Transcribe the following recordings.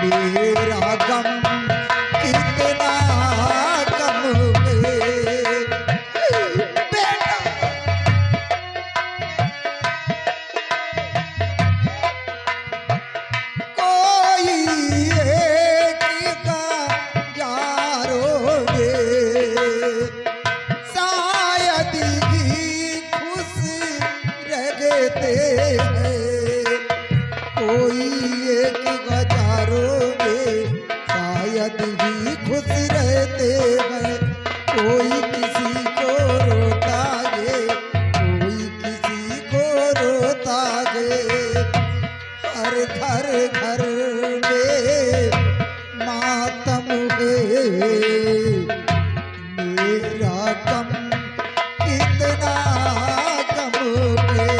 मेरा गम कितना कम बेटा। कोई एक का यारोगे शायद ही खुश रहते हैं। कोई एक गजारोगे शायद ही खुश रहते हैं। कोई किसी को रोता है, कोई किसी को रोता है। हर घर घर में मातम है। मेरा गम कितना कम है।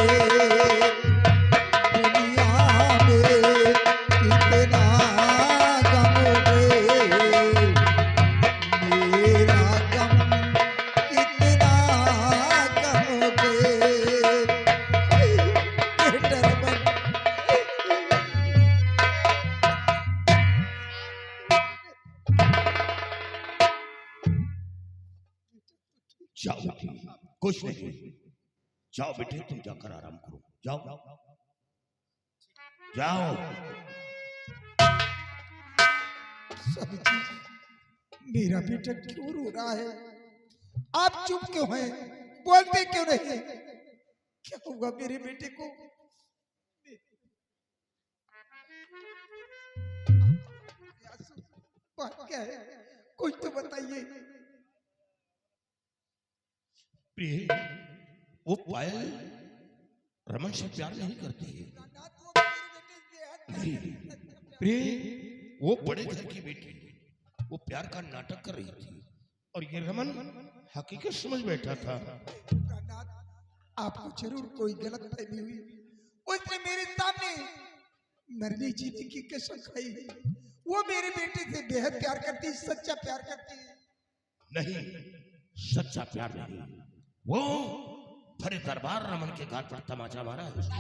दुनिया में कितना गम है। मेरा गम कितना कम है। डरबन जाओ बेटी, कुछ नहीं। जाओ बेटे, तुम जाकर आराम करो। जाओ जाओ। स्वामी जी, मेरा बेटा क्यों रो रहा है? आप चुप क्यों हैं? बोलते क्यों नहीं? क्या होगा मेरे बेटे को? बात क्या है? कुछ तो बताइए। प्रिय, वो पायल रमन से प्यार नहीं करती है। नहीं प्रिय, वो बड़े घर की बेटी है। वो प्यार का नाटक कर रही थी और ये रमन हकीकत समझ बैठा था। आपको जरूर कोई गलत फहमी हुई। उसने मेरे सामने मरने जीने की कसम खाई है। वो मेरे बेटे से बेहद प्यार करती है, सच्चा प्यार करती है। नहीं, सच्चा प्यार नहीं। वो भरे दरबार रमन के गाल पर तमाचा मारा है उसने।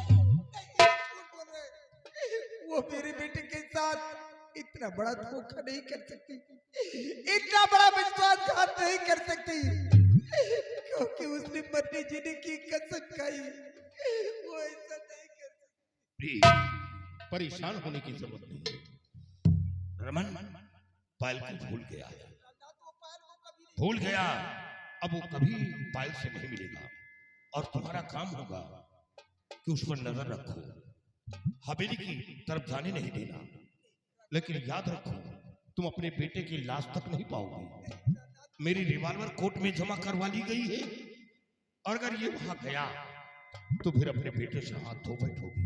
वो मेरे बेटे के साथ इतना बड़ा धोखा नहीं कर सकती, इतना बड़ा विश्वासघात नहीं कर सकती, क्योंकि उसने मरने जीने की कसम खाई। वो ऐसा नहीं कर सकती। परेशान होने की जरूरत नहीं है। रमन पायल को भूल गया है, भूल गया। अब वो कभी पायल से नहीं मिलेगा और तुम्हारा काम होगा कि उस पर नजर रखो, हवेली की तरफ जाने नहीं देना। लेकिन याद रखो, तुम अपने बेटे की लाश तक नहीं पाओगे। मेरी रिवॉल्वर कोर्ट में जमा करवा ली गई है और अगर ये वहां गया तो फिर अपने बेटे से हाथ धो बैठोगी।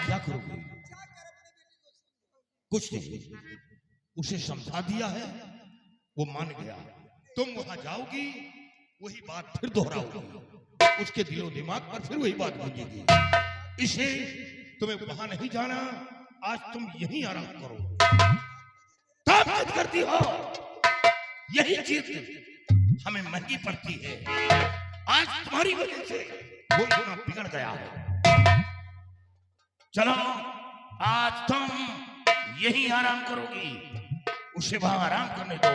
क्या करोगे? कुछ नहीं, उसे समझा दिया है, वो मान गया। तुम वहां जाओगी, वही बात फिर दोहराओगी, उसके दिलो दिमाग पर फिर वही बात गूंजेगी। इसे तुम्हें वहां नहीं जाना, आज तुम यहीं आराम करो। ताकत करती हो, यही चीज हमें महंगी पड़ती है। आज तुम्हारी वजह से वो गुना बिगड़ गया है। चलो, आज तुम यहीं आराम करोगी, उसे वहां आराम करने दो।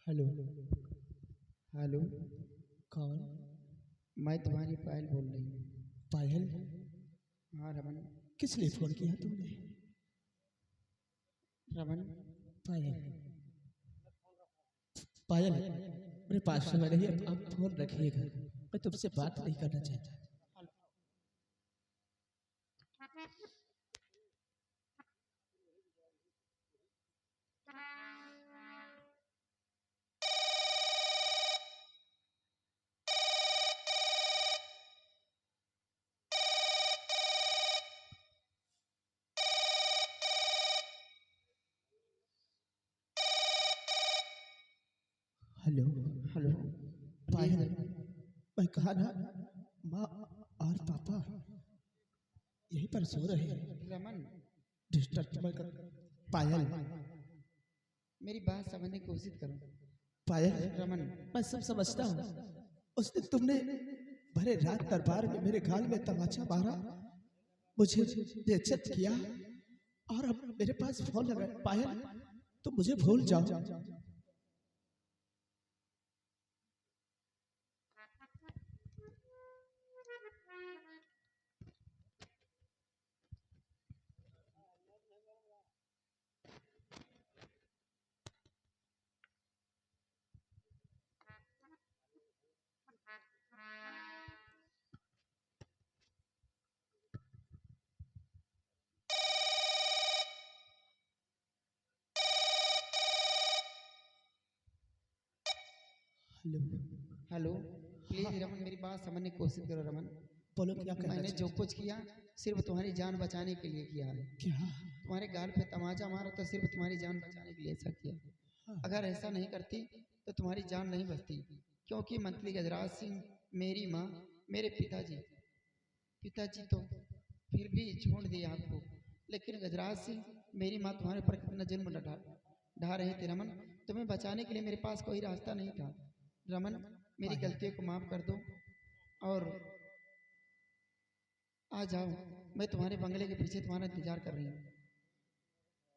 हेलो। हेलो। कौन? मैं तुम्हारी पायल बोल रही हूँ। पायल? हाँ रमन। किस लिए फोन किया तुमने? रमन। पायल, पायल मेरे पास समय नहीं है, आप फोन रखिएगा, मैं तुमसे बात नहीं करना चाहता। हेलो। हेलो। पायल, मैं कहा ना, माँ और पापा यहीं पर सो रहे हैं, रमन। डिस्टर्ब मत कर। पायल, मेरी बात समझने की कोशिश करो। पायल रमन। मैं सब समझता हूँ। उस दिन तुमने भरे रात दरबार में मेरे गाल में तमाचा मारा, मुझे बेइज्जत किया, और अब मेरे पास फोन लगा। पायल, तुम मुझे भूल जाओ। हेलो। हेलो। प्लीज रमन, मेरी बात समझने की कोशिश करो रमन। बोलो क्या कहना मैंने जो चाहते? कुछ किया सिर्फ तुम्हारी जान बचाने के लिए किया है। क्या? तुम्हारे गाल पे तमाचा मारा तो सिर्फ तुम्हारी जान बचाने के लिए ऐसा किया। हाँ। अगर ऐसा नहीं करती तो तुम्हारी जान नहीं बचती, क्योंकि मंत्री गजराज सिंह, मेरी माँ, मेरे पिताजी पिताजी तो फिर भी छोड़ दिए आपको, लेकिन गजराज सिंह, मेरी माँ तुम्हारे ऊपर कितना जुल्म ढा रहे थे रमन। तुम्हें बचाने के लिए मेरे पास कोई रास्ता नहीं था। रमन, मेरी गलतियों को माफ कर दो और आ जाओ। मैं तुम्हारे बंगले के पीछे तुम्हारा इंतजार कर रही हूँ।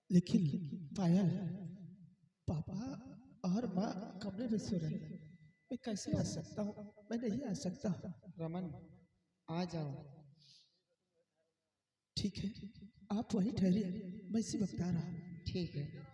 लेकिन पायल, पापा और माँ कमरे में सो रहे हैं, मैं कैसे आ सकता हूँ? मैं नहीं आ सकता। रमन, आ जाओ। ठीक है, आप वहीं ठहरिए, मैं इसी वक्त आ रहा हूँ। ठीक है।